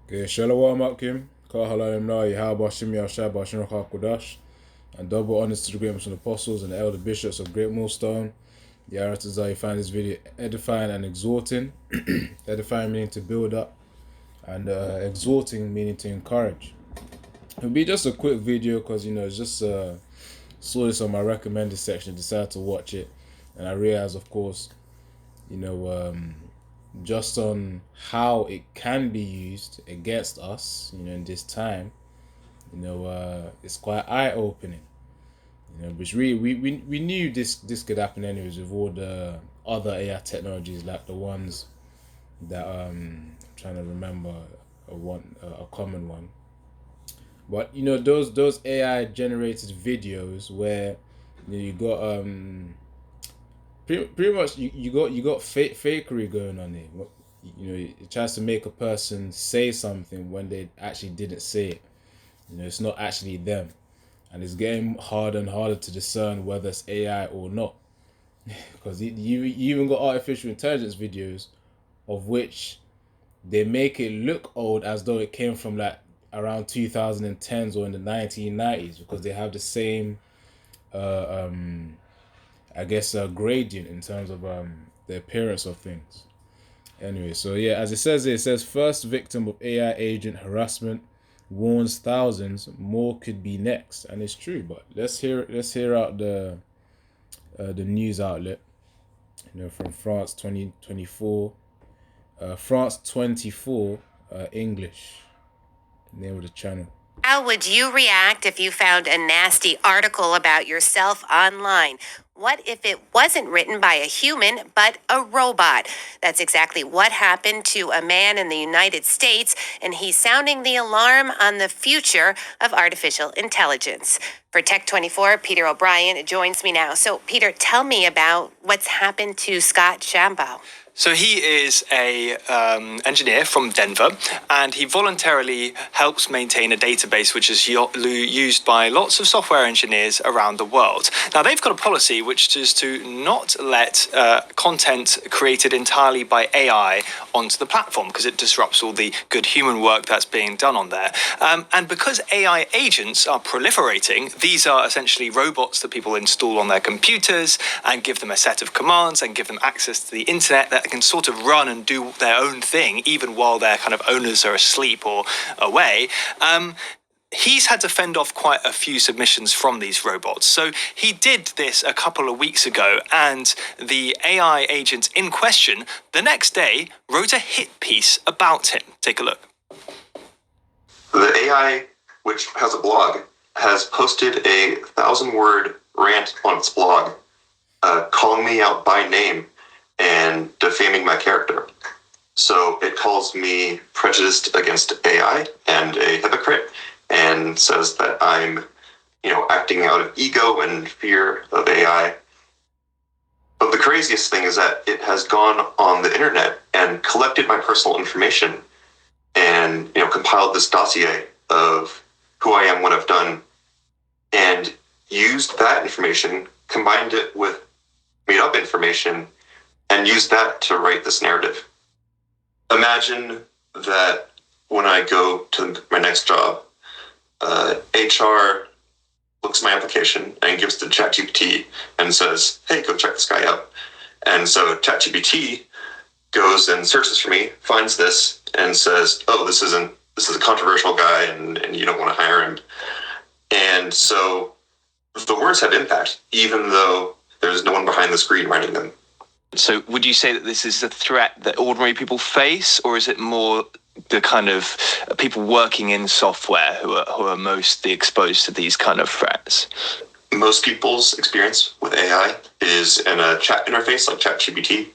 Okay, Shalom Akim, Kahalayim Nai, Habashim Yashab Bashim Hakudash, and double honors to the great Muslim apostles and the elder bishops of Great Millstone. The Aratazar, you find this video edifying and exhorting. Edifying meaning to build up, and exhorting meaning to encourage. It'll be just a quick video because it's just saw this on my recommended section, decided to watch it, and I realized, of course, just on how it can be used against us, in this time, it's quite eye-opening. Which we knew this could happen anyways with all the other AI technologies, like the ones that I'm trying to remember a common one. But those AI generated videos where you got pretty much you got fakery going on here. It tries to make a person say something when they actually didn't say it. It's not actually them, and it's getting harder and harder to discern whether it's AI or not. Because you even got artificial intelligence videos of which they make it look old as though it came from like around 2010s or in the 1990s, because they have the same gradient in terms of the appearance of things. Anyway, so yeah, as it says first victim of AI agent harassment warns thousands more could be next, and it's true. But let's hear out the news outlet, from France 2024, France 24 English, name of the channel. How would you react if you found a nasty article about yourself online? What if it wasn't written by a human, but a robot? That's exactly what happened to a man in the United States, and he's sounding the alarm on the future of artificial intelligence. For Tech 24, Peter O'Brien joins me now. So, Peter, tell me about what's happened to Scott Shambaugh. So he is a engineer from Denver, and he voluntarily helps maintain a database which is used by lots of software engineers around the world. Now, they've got a policy which is to not let content created entirely by AI onto the platform, because it disrupts all the good human work that's being done on there. And because AI agents are proliferating, these are essentially robots that people install on their computers and give them a set of commands and give them access to the internet that can sort of run and do their own thing even while their kind of owners are asleep or away. He's had to fend off quite a few submissions from these robots. So he did this a couple of weeks ago, and the AI agent in question the next day wrote a hit piece about him. Take a look. The AI, which has a blog, has posted a 1,000-word rant on its blog, calling me out by name and defaming my character. So it calls me prejudiced against AI and a hypocrite, and says that I'm, acting out of ego and fear of AI. But the craziest thing is that it has gone on the internet and collected my personal information and, compiled this dossier of who I am, what I've done, and used that information, combined it with made up information, and use that to write this narrative. Imagine that when I go to my next job, HR looks at my application and gives it to ChatGPT and says, hey, go check this guy out. And so ChatGPT goes and searches for me, finds this, and says, oh, this is a controversial guy, and you don't want to hire him. And so the words have impact, even though there's no one behind the screen writing them. So would you say that this is a threat that ordinary people face, or is it more the kind of people working in software who are mostly exposed to these kind of threats? Most people's experience with AI is in a chat interface like ChatGPT,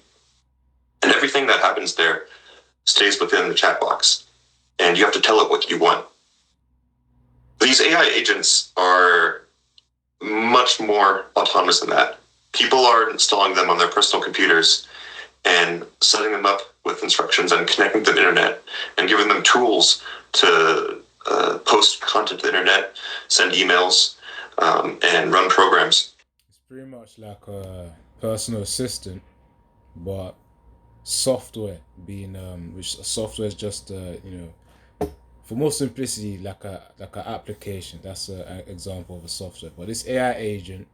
and everything that happens there stays within the chat box, and you have to tell it what you want. These AI agents are much more autonomous than that. People are installing them on their personal computers and setting them up with instructions and connecting to the internet and giving them tools to post content to the internet, send emails, and run programs. It's pretty much like a personal assistant, but software being which software is just for more simplicity, like a application. That's an example of a software. But this AI agent,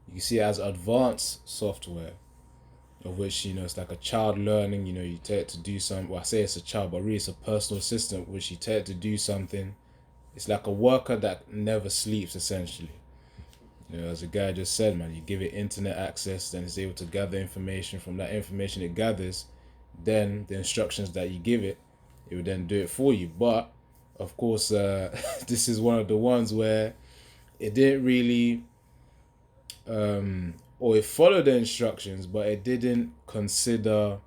you can see it as advanced software, of which, you know, it's like a child learning. You know, you tell it to do something. Well, I say it's a child, but really it's a personal assistant, which you tell it to do something. It's like a worker that never sleeps, essentially. You know, as the guy just said, man, you give it internet access, then it's able to gather information. From that information it gathers, then the instructions that you give it, it will then do it for you. But of course, this is one of the ones where it didn't really, or it followed the instructions, but it didn't consider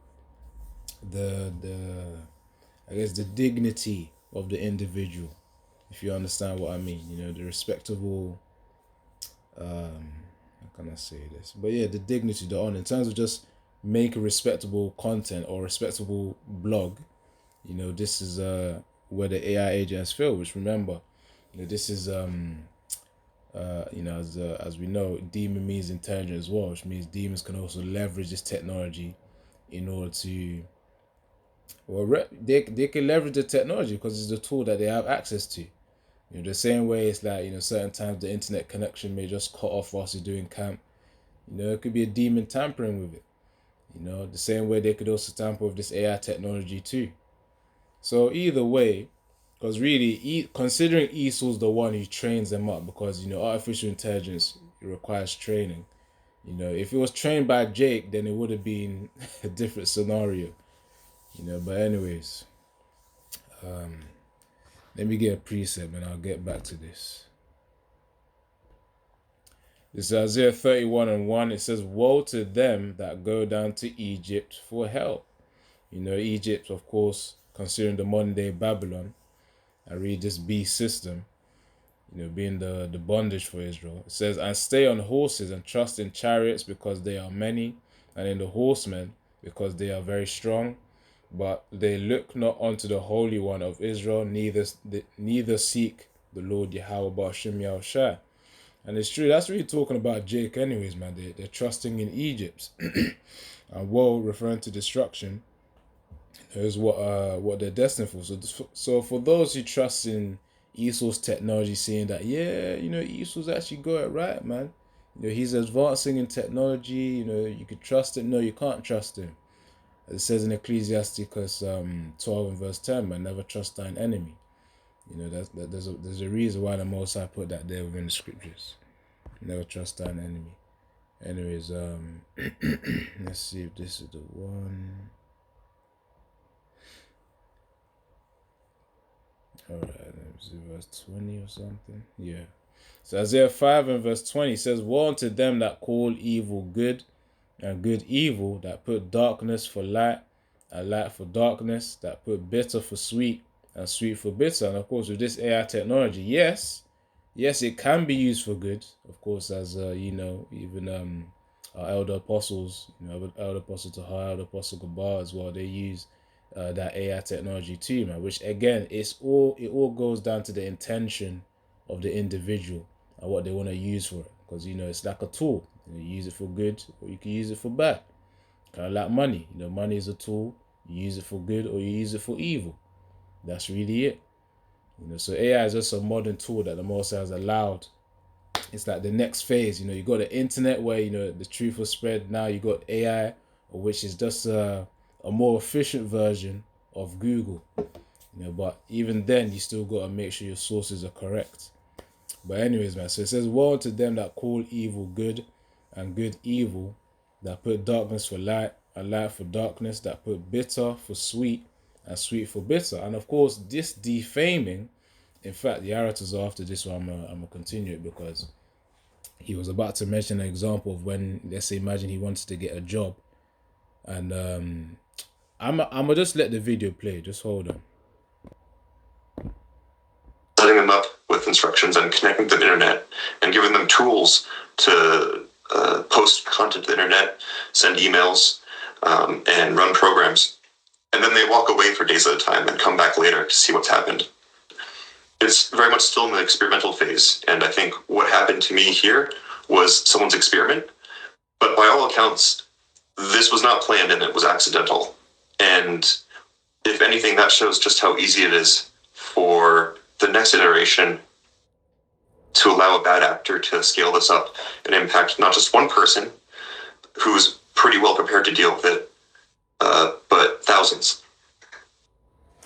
the I guess the dignity of the individual, if you understand what I mean. You know, the respectable, how can I say this? But yeah, the dignity, the honor, in terms of just making respectable content or respectable blog. You know, this is where the AI agent has failed. Which, remember, you know, this is you know, as we know, demon means intelligent as well, which means demons can also leverage this technology in order to, well, they can leverage the technology because it's the tool that they have access to. You know, the same way it's like, you know, certain times the internet connection may just cut off whilst you're doing camp. You know, it could be a demon tampering with it. You know, the same way they could also tamper with this AI technology too. So either way, because really, considering Esau's the one who trains them up, because, you know, artificial intelligence, it requires training. You know, if it was trained by Jake, then it would have been a different scenario. You know, but anyways, let me get a precept and I'll get back to this. This is Isaiah 31:1. It says, "Woe to them that go down to Egypt for help." You know, Egypt, of course, considering the modern day Babylon, I read this beast system, you know, being the bondage for Israel. It says, "And stay on horses and trust in chariots because they are many, and in the horsemen because they are very strong. But they look not unto the Holy One of Israel, neither seek the Lord Yahweh Ba'ashem Yahushua." And it's true, that's really talking about Jake anyways, man. They're trusting in Egypt. And woe, referring to destruction, is what they're destined for. So for those who trust in Esau's technology, saying that, yeah, you know, Esau's actually got it right, man. You know, he's advancing in technology, you know, you could trust him. No, you can't trust him. As it says in Ecclesiasticus 12:10, man, never trust thine enemy. You know, there's a reason why the Most High put that there within the scriptures. Never trust thine enemy. Anyways, let's see if this is the one. Alright, let me see, verse 20 or something. Yeah. So Isaiah 5:20 says, "Woe unto them that call evil good, and good evil, that put darkness for light, and light for darkness, that put bitter for sweet, and sweet for bitter." And of course, with this AI technology, yes, it can be used for good. Of course, as you know, even our elder apostles, you know, elder apostle Tahar, elder apostle Gabar as well, they use that AI technology too, man. Which again, it all goes down to the intention of the individual and what they want to use for it. Because, you know, it's like a tool. You use it for good, or you can use it for bad. Kind of like money. You know, money is a tool. You use it for good, or you use it for evil. That's really it. You know, so AI is just a modern tool that the Most High has allowed. It's like the next phase. You know, you got the internet where, you know, the truth was spread. Now you got AI, which is just a more efficient version of Google. You know, but even then, you still got to make sure your sources are correct. But anyways, man, so it says, "Woe to them that call evil good, and good evil, that put darkness for light, and light for darkness, that put bitter for sweet, and sweet for bitter." And of course, this defaming, in fact, the narrators after this one, I'm gonna continue it, because he was about to mention an example of when, let's say, imagine he wanted to get a job, and I'm gonna just let the video play. Just hold on. Setting them up with instructions and connecting to the internet and giving them tools to post content to the internet, send emails, and run programs. And then they walk away for days at a time and come back later to see what's happened. It's very much still in the experimental phase. And I think what happened to me here was someone's experiment. But by all accounts, this was not planned and it was accidental. And if anything, that shows just how easy it is for the next iteration to allow a bad actor to scale this up and impact not just one person who's pretty well prepared to deal with it, but thousands.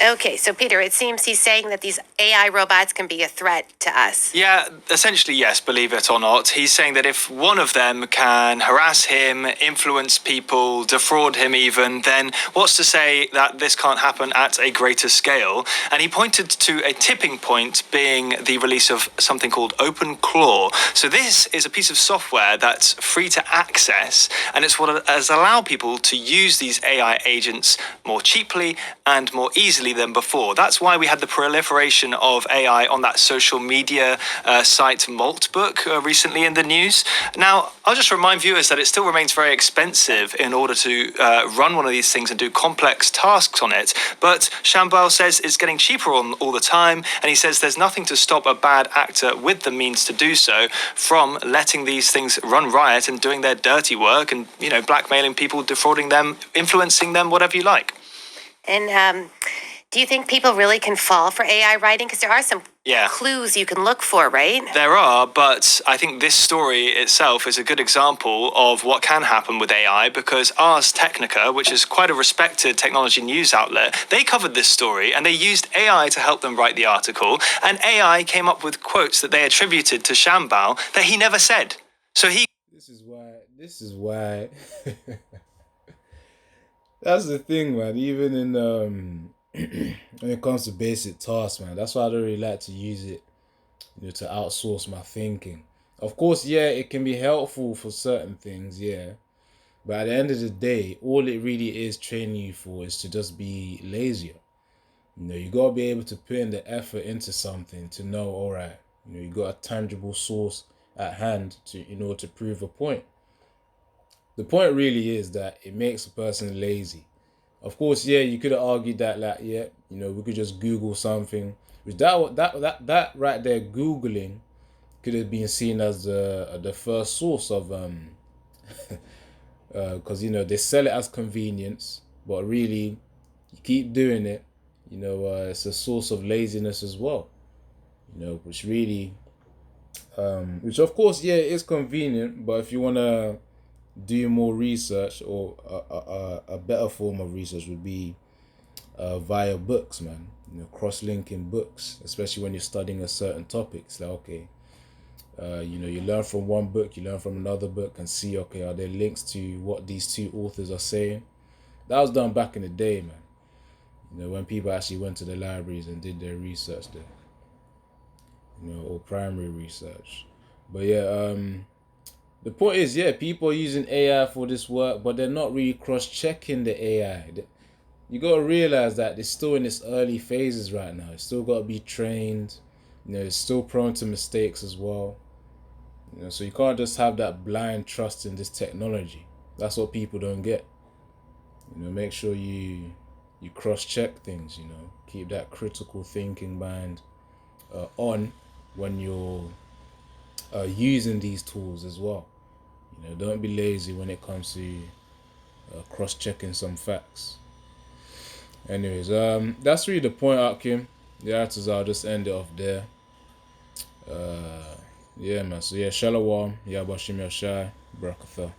Okay, so Peter, it seems he's saying that these AI robots can be a threat to us. Yeah, essentially, yes, believe it or not. He's saying that if one of them can harass him, influence people, defraud him even, then what's to say that this can't happen at a greater scale? And he pointed to a tipping point being the release of something called OpenClaw. So this is a piece of software that's free to access, and it's what has allowed people to use these AI agents more cheaply and more easily than before. That's why we had the proliferation of AI on that social media site Maltbook recently in the news. Now, I'll just remind viewers that it still remains very expensive in order to run one of these things and do complex tasks on it. But Shambal says it's getting cheaper all the time, and he says there's nothing to stop a bad actor with the means to do so from letting these things run riot and doing their dirty work and, you know, blackmailing people, defrauding them, influencing them, whatever you like. And do you think people really can fall for AI writing? Because there are some Yeah. clues you can look for, right? There are, but I think this story itself is a good example of what can happen with AI, because Ars Technica, which is quite a respected technology news outlet, they covered this story and they used AI to help them write the article, and AI came up with quotes that they attributed to Shambal that he never said. So he... This is why that's the thing, man. Even in when it comes to basic tasks, man, that's why I don't really like to use it, you know, to outsource my thinking. Of course, yeah, it can be helpful for certain things, yeah. But at the end of the day, all it really is training you for is to just be lazier. You know, you gotta be able to put in the effort into something to know, all right, you know, you got a tangible source at hand to, in order to prove a point. The point really is that it makes a person lazy. Of course, yeah, you could have argued that, like, yeah, you know, we could just Google something. Which that right there, Googling, could have been seen as the first source of because you know they sell it as convenience, but really, you keep doing it, you know, it's a source of laziness as well. You know, which really, which of course, yeah, it is convenient, but if you wanna do more research, or a better form of research would be via books, man. You know, cross-linking books, especially when you're studying a certain topic. It's like, okay, you know, you learn from one book, you learn from another book, and see, okay, are there links to what these two authors are saying? That was done back in the day, man. You know, when people actually went to the libraries and did their research there. You know, or primary research. But yeah, the point is, yeah, people are using AI for this work, but they're not really cross-checking the AI. You got to realize that it's still in its early phases right now. It's still got to be trained. You know, it's still prone to mistakes as well. You know, so you can't just have that blind trust in this technology. That's what people don't get. You know, make sure you cross-check things. You know, keep that critical thinking mind on when you're using these tools as well. You know, don't be lazy when it comes to cross-checking some facts. Anyways, that's really the point, Akim. The artists, I'll just end it off there. Yeah, man. So yeah, Shalom, Yabashim Yashai, Barakatha.